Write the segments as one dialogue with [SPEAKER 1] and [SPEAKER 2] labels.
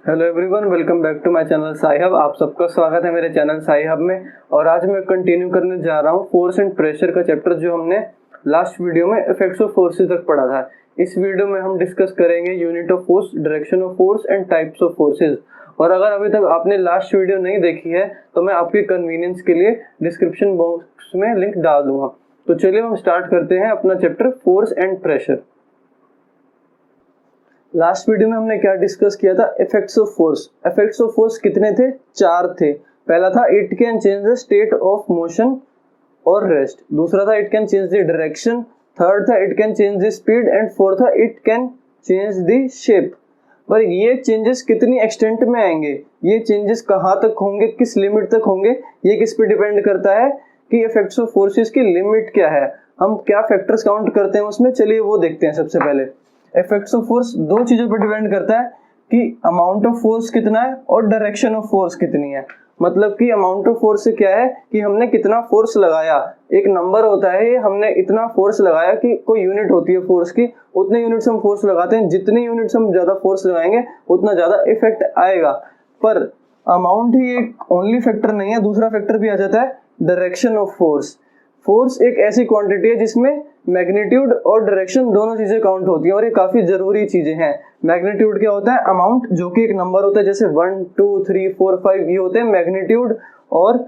[SPEAKER 1] Hello everyone, welcome back to my channel Sai Hub. आप सबका स्वागत है मेरे चैनल साई हब में। और आज मैं कंटिन्यू करने जा रहा हूँ फोर्स एंड प्रेशर का चैप्टर, जो हमने लास्ट वीडियो में इफेक्ट्स ऑफ फोर्सेस तक पढ़ा था। इस वीडियो में हम डिस्कस करेंगे unit of force, direction of force and types of forces. और अगर अभी तक आपने लास्ट वीडियो नहीं देखी है तो मैं आपके कन्वीनियंस के लिए डिस्क्रिप्शन बॉक्स में लिंक डाल दूंगा। तो चलिए हम स्टार्ट करते हैं अपना chapter force and pressure. Last video में हमने क्या डिस्कस किया था? Effects of force. Effects of force कितने थे? 4 थे। पहला था it can change the state of motion और रेस्ट। दूसरा था it can change the direction. Third था it can change the speed. And fourth था it can change the shape. पर ये चेंजेस कितनी एक्सटेंट में आएंगे, ये चेंजेस कहाँ तक होंगे, किस लिमिट तक होंगे, ये किस पे डिपेंड करता है कि इफेक्ट्स ऑफ फोर्सेस की लिमिट क्या है, हम क्या फैक्टर्स काउंट करते हैं उसमें। चलिए वो देखते हैं। सबसे पहले इफेक्ट्स ऑफ फोर्स दो चीजों पर डिपेंड करता है कि अमाउंट ऑफ फोर्स कितना है और डायरेक्शन ऑफ फोर्स कितनी है। मतलब कि अमाउंट ऑफ फोर्स से क्या है कि हमने कितना फोर्स लगाया। एक नंबर होता है, हमने इतना फोर्स लगाया कि कोई यूनिट होती है फोर्स की, उतने यूनिट्स हम फोर्स लगाते हैं। जितने यूनिट्स हम ज्यादा फोर्स लगाएंगे उतना ज्यादा इफेक्ट आएगा। पर अमाउंट ही एक ओनली फैक्टर नहीं है, दूसरा फैक्टर भी आ जाता है डायरेक्शन ऑफ फोर्स। फोर्स एक ऐसी क्वांटिटी है जिसमें मैग्नीट्यूड और डायरेक्शन दोनों चीजें काउंट होती हैं, और ये काफी जरूरी चीजें हैं। मैग्नीट्यूड क्या होता है? अमाउंट, जो कि एक नंबर होता है, जैसे 1 2 3 4 5 ये होते हैं मैग्नीट्यूड। और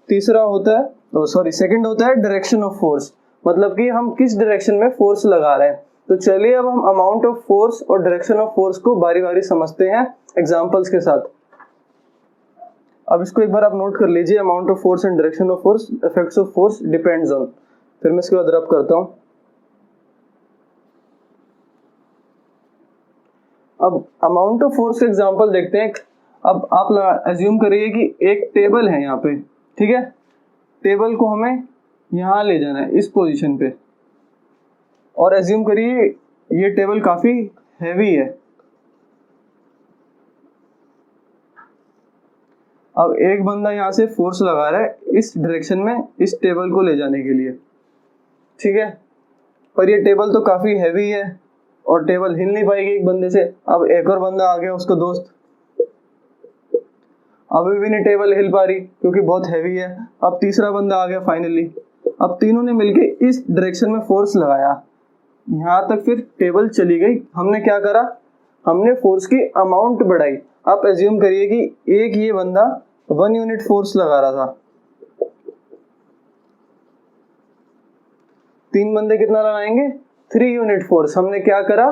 [SPEAKER 1] तीसरा होता है सेकंड होता है डायरेक्शन ऑफ फोर्स, मतलब कि हम किस डायरेक्शन में फोर्स लगा रहे हैं। तो चलिए अब हम अमाउंट ऑफ फोर्स और डायरेक्शन ऑफ फोर्स को बारी बारी समझते हैं एग्जाम्पल्स के साथ। अब इसको एक बार आप नोट कर लीजिए। Amount of force and direction of force, effects of force depends on. फिर मैं इसके बाद रब करता हूं। अब अमाउंट ऑफ फोर्स का एग्जांपल देखते हैं। अब आप एज्यूम करिए कि एक टेबल है यहाँ पे, ठीक है। टेबल को हमें यहाँ ले जाना है, इस पोजीशन पे। और एज्यूम करिए ये टेबल काफी हैवी है। अब एक बंदा यहाँ से फोर्स लगा रहा है इस डायरेक्शन में, इस टेबल को ले जाने के लिए, ठीक है। पर ये टेबल तो काफी हैवी है और टेबल हिल नहीं पाएगी एक बंदे से। अब एक और बंदा आ गया, उसका दोस्त, अभी भी नहीं टेबल हिल पा रही क्योंकि बहुत हैवी है। अब तीसरा बंदा आ गया फाइनली। अब तीनों ने मिलके इस डायरेक्शन में फोर्स लगाया, यहाँ तक फिर टेबल चली गई। हमने क्या करा? हमने फोर्स की अमाउंट बढ़ाई। आप एज्यूम करिए कि एक ये बंदा 1 यूनिट फोर्स लगा रहा था, 3 बंदे कितना लगाएंगे? 3 यूनिट फोर्स। हमने क्या करा?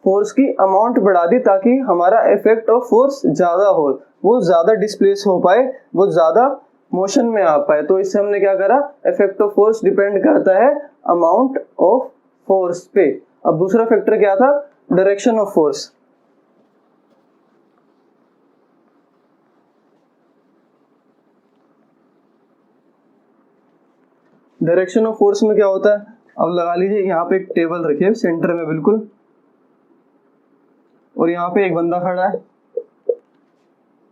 [SPEAKER 1] फोर्स की अमाउंट बढ़ा दी ताकि हमारा इफेक्ट ऑफ फोर्स ज्यादा हो, वो ज्यादा डिस्प्लेस हो पाए, वो ज्यादा मोशन में आ पाए। तो इससे हमने क्या करा? इफेक्ट ऑफ फोर्स डिपेंड करता है अमाउंट ऑफ फोर्स पे। अब दूसरा फैक्टर क्या था? Direction of force. Direction of force में क्या होता है? अब लगा लीजिए यहाँ पे एक टेबल रखी है सेंटर में बिल्कुल, और यहाँ पे एक बंदा खड़ा है,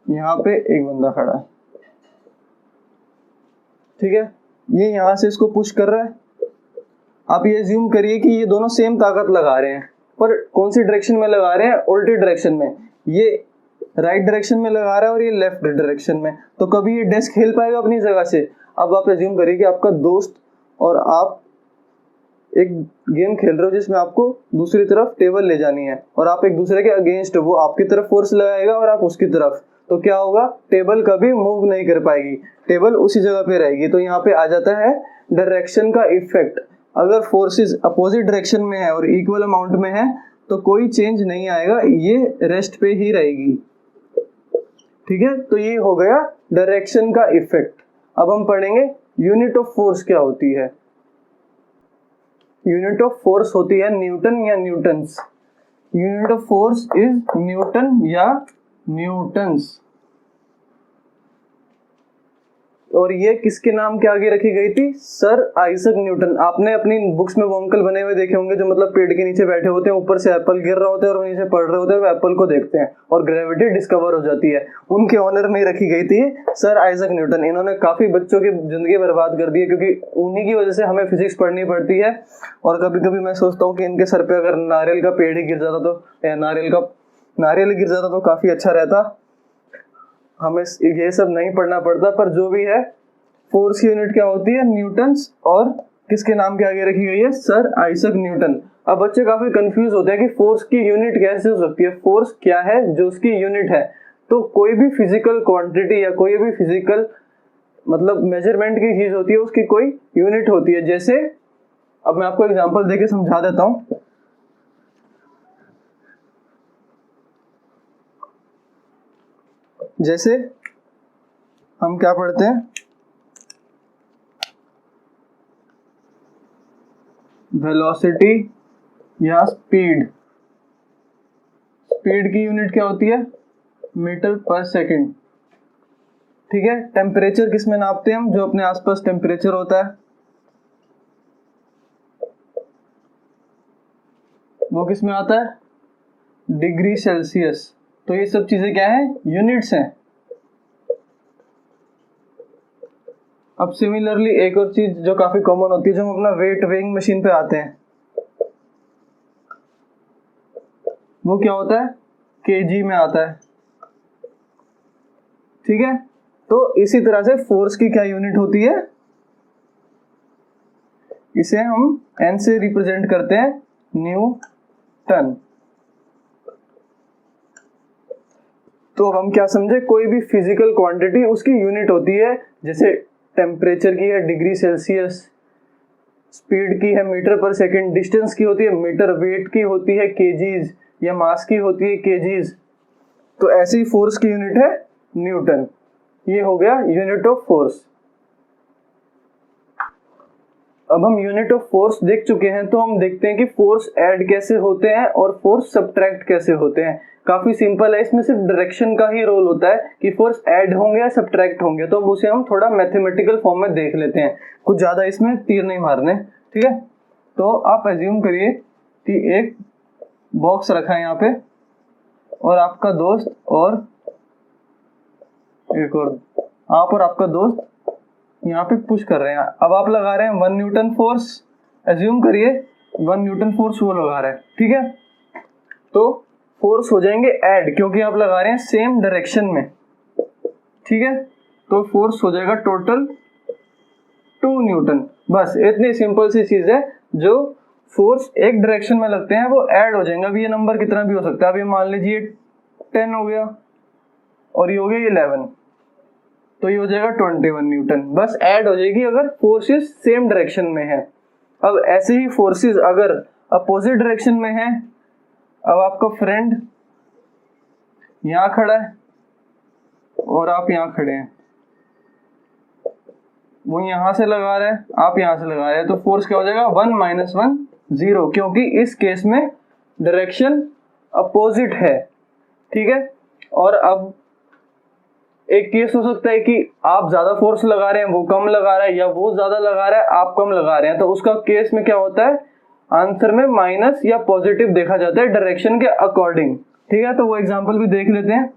[SPEAKER 1] यहाँ पे एक बंदा खड़ा है, ठीक है। ये यहाँ से इसको पुश कर रहा है। आप ये अज्यूम करिए कि ये दोनों सेम ताकत लगा रहे हैं, पर कौन सी डायरेक्शन में लगा रहे हैं? उल्टी डायरेक्शन में। ये राइट डायरेक्शन में लगा रहा है और ये लेफ्ट डायरेक्शन में। तो कभी ये डेस्क हिल पाएगा अपनी जगह से? अब आप अज्यूम करिए कि आपका दोस्त और आप एक गेम खेल रहे हो जिसमें आपको दूसरी तरफ टेबल ले जानी है, और आप एक दूसरे के अगेंस्ट, वो आपकी तरफ फोर्स लगाएगा और आप उसकी तरफ। तो क्या होगा? टेबल कभी मूव नहीं कर पाएगी, टेबल उसी जगह पे रहेगी। तो यहाँ पे आ जाता है डायरेक्शन का इफेक्ट। अगर फोर्सेस अपोजिट डायरेक्शन में है और इक्वल अमाउंट में है तो कोई चेंज नहीं आएगा, ये रेस्ट पे ही रहेगी, ठीक है। तो ये हो गया डायरेक्शन का इफेक्ट। अब हम पढ़ेंगे यूनिट ऑफ फोर्स क्या होती है। यूनिट ऑफ फोर्स होती है न्यूटन या Newton's. Unit of force is Newton या न्यूटन्स। और ये किसके नाम के आगे रखी गई थी? Sir Isaac Newton. आपने अपनी बुक्स में वो अंकल बने हुए देखे होंगे जो मतलब पेड़ के नीचे बैठे होते हैं, ऊपर से एप्पल गिर रहा होता है और वो नीचे पढ़ रहे होते हैं, वो एप्पल को देखते हैं और ग्रेविटी डिस्कवर हो जाती है। उनके ऑनर में रखी गई थी सर आइजक न्यूटन। इन्होंने काफी बच्चों की जिंदगी बर्बाद कर दी है, क्योंकि उन्हीं की वजह से हमें फिजिक्स पढ़नी पड़ती है। और कभी कभी मैं सोचता हूँ कि इनके सर पे अगर नारियल का पेड़ ही गिर जाता तो नारियल का नारियल गिर जाता तो काफी अच्छा रहता, हमें ये सब नहीं पढ़ना पड़ता। पर जो भी है, फोर्स की यूनिट क्या होती है? न्यूटन्स, और किसके नाम के आगे रखी गई है? Sir Isaac Newton. अब बच्चे काफी कंफ्यूज होते हैं कि फोर्स की यूनिट कैसे हो सकती है, फोर्स क्या है जो उसकी यूनिट है। तो कोई भी फिजिकल क्वांटिटी या कोई भी फिजिकल मतलब मेजरमेंट की चीज होती है, उसकी कोई यूनिट होती है। जैसे अब मैं आपको एग्जांपल देके समझा देता हूं। जैसे हम क्या पढ़ते हैं, वेलोसिटी या स्पीड। स्पीड की यूनिट क्या होती है? मीटर पर सेकंड। ठीक है। टेम्परेचर किस में नापते हैं हम? जो अपने आसपास टेम्परेचर होता है वो किस में आता है? Degree Celsius. तो ये सब चीजें क्या है? यूनिट्स हैं। अब सिमिलरली एक और चीज जो काफी कॉमन होती है, जो हम अपना वेट वेइंग मशीन पे आते हैं, वो क्या होता है? केजी में आता है। ठीक है। तो इसी तरह से फोर्स की क्या यूनिट होती है? इसे हम एन से रिप्रेजेंट करते हैं, न्यूटन। तो अब हम क्या समझे? कोई भी फिजिकल क्वांटिटी उसकी यूनिट होती है। जैसे टेम्परेचर की है डिग्री सेल्सियस, स्पीड की है मीटर पर सेकंड, डिस्टेंस की होती है मीटर, वेट की होती है केजीज, या मास की होती है केजीज। तो ऐसी फोर्स की यूनिट है न्यूटन। ये हो गया यूनिट ऑफ फोर्स। अब हम यूनिट ऑफ फोर्स देख चुके हैं, तो हम देखते हैं कि फोर्स ऐड कैसे होते हैं और फोर्स सब्ट्रैक्ट कैसे होते हैं। काफी सिंपल है, इसमें सिर्फ डायरेक्शन का ही रोल होता है कि फोर्स ऐड होंगे या सब्ट्रैक्ट होंगे। तो उसे हम थोड़ा मैथमेटिकल फॉर्म में देख लेते हैं, कुछ ज्यादा इसमें तीर नहीं मारने। ठीक है। तो आप एज्यूम करिए कि एक बॉक्स रखा है यहाँ पे, और आपका दोस्त और एक और, आप और आपका दोस्त यहाँ पे पुश कर रहे हैं। अब आप लगा रहे हैं 1 न्यूटन फोर्स, एज्यूम करिए 1 न्यूटन फोर्स वो लगा रहे हैं। ठीक है। तो फोर्स हो जाएंगे ऐड, क्योंकि आप लगा रहे हैं सेम डायरेक्शन में। ठीक है। तो फोर्स हो जाएगा टोटल 2 न्यूटन। बस इतनी सिंपल सी चीज है। जो फोर्स एक डायरेक्शन में लगते हैं वो ऐड हो जाएंगे। अभी ये नंबर कितना भी हो सकता है। अभी मान लीजिए 10 हो गया और ये हो गया 11, तो ये हो जाएगा 21 न्यूटन। बस ऐड हो जाएगी अगर फोर्सेस सेम डायरेक्शन में है। अब ऐसे ही फोर्सेस अगर अपोजिट डायरेक्शन में है, अब आपका फ्रेंड यहां खड़ा है और आप यहां खड़े हैं, वो यहां से लगा रहा है, आप यहां से लगा रहे हैं, तो फोर्स क्या हो जाएगा? 1 - 1 0, क्योंकि इस केस में डायरेक्शन अपोजिट है। ठीक है। और अब एक केस हो सकता है कि आप ज्यादा फोर्स लगा रहे हैं, वो कम लगा रहा है, या वो ज्यादा लगा रहा है, आप कम लगा रहे हैं। तो उसका केस में क्या होता है? आंसर में माइनस या पॉजिटिव देखा जाता है डायरेक्शन के अकॉर्डिंग। ठीक है। तो वो एग्जांपल भी देख लेते हैं।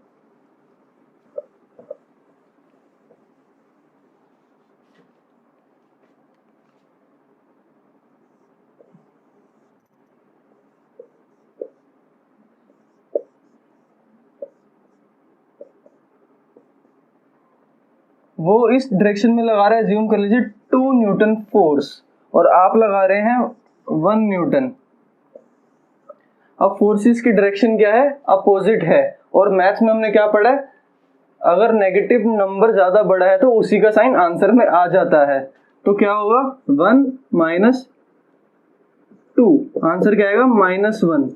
[SPEAKER 1] वो इस डायरेक्शन में लगा रहा है, ज्यूम कर लीजिए 2 न्यूटन फोर्स, और आप लगा रहे हैं 1 न्यूटन। अब फोर्सेस की डायरेक्शन क्या है? अपोजिट है। और मैथ्स में हमने क्या पढ़ा है? अगर नेगेटिव नंबर ज्यादा बड़ा है तो उसी का साइन आंसर में आ जाता है। तो क्या होगा? 1 - 2, आंसर क्या आएगा? -1।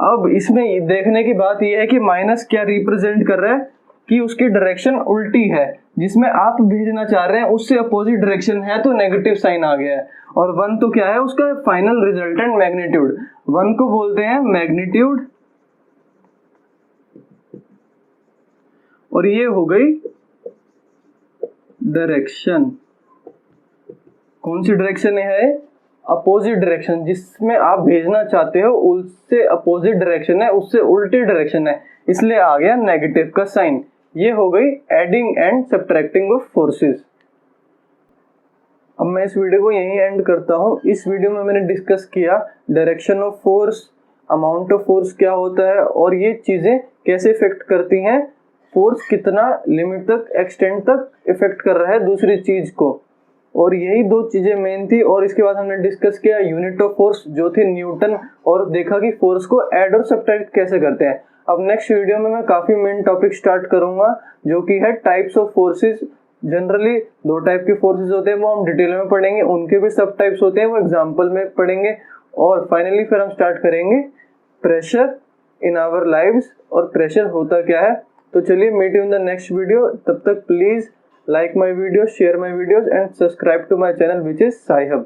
[SPEAKER 1] अब इसमें देखने की बात यह है कि माइनस क्या रिप्रेजेंट कर रहा है? कि उसकी डायरेक्शन उल्टी है, जिसमें आप भेजना चाह रहे हैं उससे अपोजिट डायरेक्शन है, तो नेगेटिव साइन आ गया है। और 1 तो क्या है? उसका फाइनल रिजल्टेंट मैग्नीट्यूड। 1 को बोलते हैं मैग्नीट्यूड, और ये हो गई डायरेक्शन। कौन सी डायरेक्शन है? अपोजिट डायरेक्शन, जिसमें आप भेजना चाहते हो उससे अपोजिट डायरेक्शन है, उससे उल्टी डायरेक्शन है, इसलिए आ गया नेगेटिव का साइन। ये हो गई adding and subtracting of forces. अब मैं इस वीडियो को यहीं एंड करता हूं। इस वीडियो में मैंने डिस्कस किया direction of force, amount of force क्या होता है और ये चीज़ें कैसे इफेक्ट करती हैं, फोर्स कितना लिमिट तक एक्सटेंड तक इफेक्ट कर रहा है दूसरी चीज को, और यही दो चीजें मेन थी। और इसके बाद हमने डिस्कस किया यूनिट ऑफ फोर्स जो थी न्यूटन, और देखा कि फोर्स को ऐड और सब्ट्रैक्ट कैसे करते हैं। अब नेक्स्ट वीडियो में मैं काफी मेन टॉपिक स्टार्ट करूंगा जो कि है टाइप्स ऑफ फोर्सेस। जनरली दो टाइप के फोर्सेस होते हैं, वो हम डिटेल में पढ़ेंगे, उनके भी सब टाइप्स होते हैं, वो एग्जाम्पल में पढ़ेंगे। और फाइनली फिर हम स्टार्ट करेंगे प्रेशर इन आवर लाइव्स, और प्रेशर होता क्या है। तो चलिए meet you in the next video. तब तक please like my video, share my videos and subscribe to my channel which is Sai hub.